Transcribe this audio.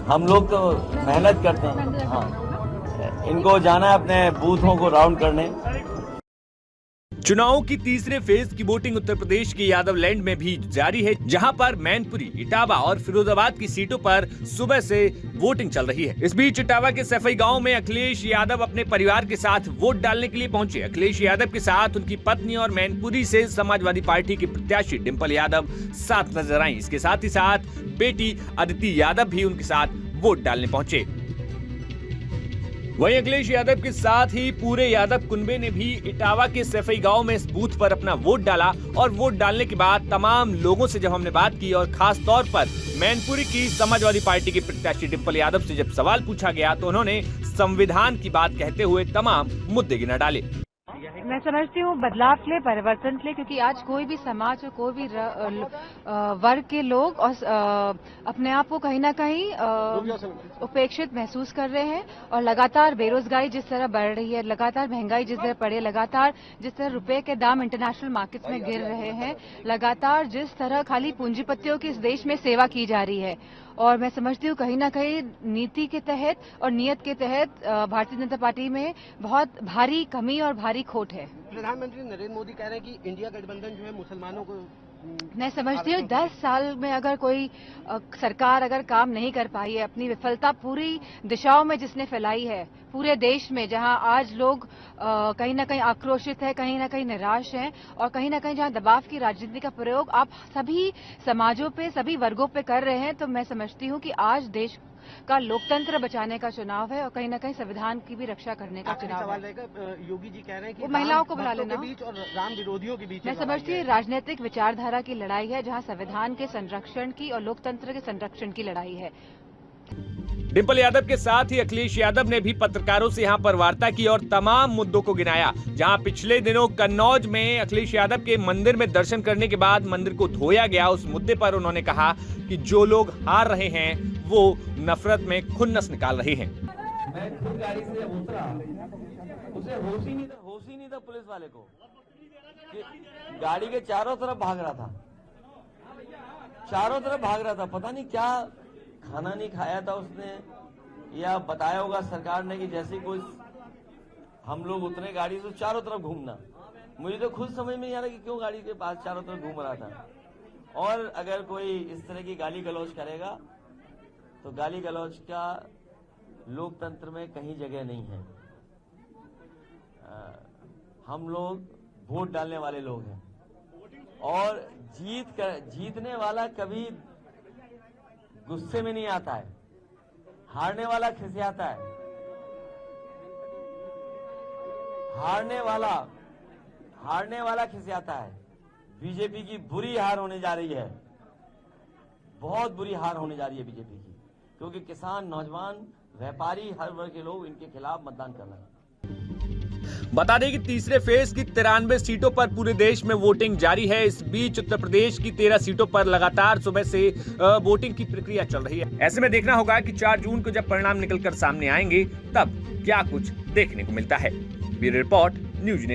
हम लोग तो मेहनत करते हैं। हाँ, इनको जाना है अपने बूथों को राउंड करने। चुनावों की तीसरे फेज की वोटिंग उत्तर प्रदेश के यादव लैंड में भी जारी है, जहां पर मैनपुरी, इटावा और फिरोजाबाद की सीटों पर सुबह से वोटिंग चल रही है। इस बीच इटावा के सफई गांव में अखिलेश यादव अपने परिवार के साथ वोट डालने के लिए पहुंचे। अखिलेश यादव के साथ उनकी पत्नी और मैनपुरी से समाजवादी पार्टी की प्रत्याशी डिंपल यादव साथ नजर आई। इसके साथ ही साथ बेटी अदिति यादव भी उनके साथ वोट डालने पहुंचे। वहीं अखिलेश यादव के साथ ही पूरे यादव कुनबे ने भी इटावा के सफई गांव में इस बूथ पर अपना वोट डाला। और वोट डालने के बाद तमाम लोगों से जब हमने बात की और खास तौर पर मैनपुरी की समाजवादी पार्टी की प्रत्याशी डिंपल यादव से जब सवाल पूछा गया तो उन्होंने संविधान की बात कहते हुए तमाम मुद्दे गिना डाले। मैं समझती हूँ बदलाव के लिए, परिवर्तन के लिए, क्योंकि आज कोई भी समाज और कोई भी वर्ग के लोग और अपने आप को कहीं ना कहीं उपेक्षित महसूस कर रहे हैं। और लगातार बेरोजगारी जिस तरह बढ़ रही है, लगातार महंगाई जिस तरह बढ़ी है, लगातार जिस तरह रुपए के दाम इंटरनेशनल मार्केट्स में गिर रहे हैं, लगातार जिस तरह खाली पूंजीपतियों की इस देश में सेवा की जा रही है, और मैं समझती हूँ कहीं ना कहीं नीति के तहत और नियत के तहत भारतीय जनता पार्टी में बहुत भारी कमी और भारी खोट है। प्रधानमंत्री नरेंद्र मोदी कह रहे हैं कि इंडिया गठबंधन जो है मुसलमानों को, मैं समझती हूँ 10 साल में अगर कोई सरकार अगर काम नहीं कर पाई है, अपनी विफलता पूरी दिशाओं में जिसने फैलाई है पूरे देश में, जहां आज लोग कहीं ना कहीं आक्रोशित है, कहीं ना कहीं निराश हैं, और कहीं ना कहीं जहां दबाव की राजनीति का प्रयोग आप सभी समाजों पे, सभी वर्गों पे कर रहे हैं, तो मैं समझती हूँ कि आज देश का लोकतंत्र बचाने का चुनाव है और कहीं ना कहीं संविधान की भी रक्षा करने का चुनाव है। योगी जी कह रहे हैं कि महिलाओं को बुला लेना बीच और राम विरोधियों के बीच, मैं समझती हूँ राजनीतिक विचारधारा की लड़ाई है, जहां संविधान के संरक्षण की और लोकतंत्र के संरक्षण की लड़ाई है। डिंपल यादव के साथ ही अखिलेश यादव ने भी पत्रकारों से यहां पर वार्ता की और तमाम मुद्दों को गिनाया। जहां पिछले दिनों कन्नौज में अखिलेश यादव के मंदिर में दर्शन करने के बाद मंदिर को धोया गया, उस मुद्दे पर उन्होंने कहा कि जो लोग हार रहे हैं वो नफरत में खुन्नस निकाल रहे हैं। मैं खुद गाड़ी से जब उतरा, उसे होश ही नहीं था पुलिस वाले को कि गाड़ी के चारों तरफ भाग रहा था, चारों तरफ भाग रहा था। पता नहीं क्या खाना नहीं खाया था उसने, या बताया होगा सरकार ने कि जैसे कोई हम लोग उतरे गाड़ी से चारों तरफ घूमना। मुझे तो खुद समझ में नहीं आ रहा कि क्यों गाड़ी के पास चारों तरफ घूम रहा था। और अगर कोई इस तरह की गाली गलौज करेगा तो गाली गलौज का लोकतंत्र में कहीं जगह नहीं है। हम लोग वोट डालने वाले लोग हैं और जीतने वाला कभी गुस्से में नहीं आता है, हारने वाला खिसियाता है। हारने वाला खिसियाता है। बीजेपी की बुरी हार होने जा रही है, बहुत बुरी हार होने जा रही है बीजेपी की, क्योंकि किसान, नौजवान, व्यापारी, हर वर्ग के लोग इनके खिलाफ मतदान कर रहे हैं। बता दें कि तीसरे फेज की 93 सीटों पर पूरे देश में वोटिंग जारी है। इस बीच उत्तर प्रदेश की 13 सीटों पर लगातार सुबह से वोटिंग की प्रक्रिया चल रही है। ऐसे में देखना होगा कि 4 जून को जब परिणाम निकलकर सामने आएंगे तब क्या कुछ देखने को मिलता है। Bureau report, news.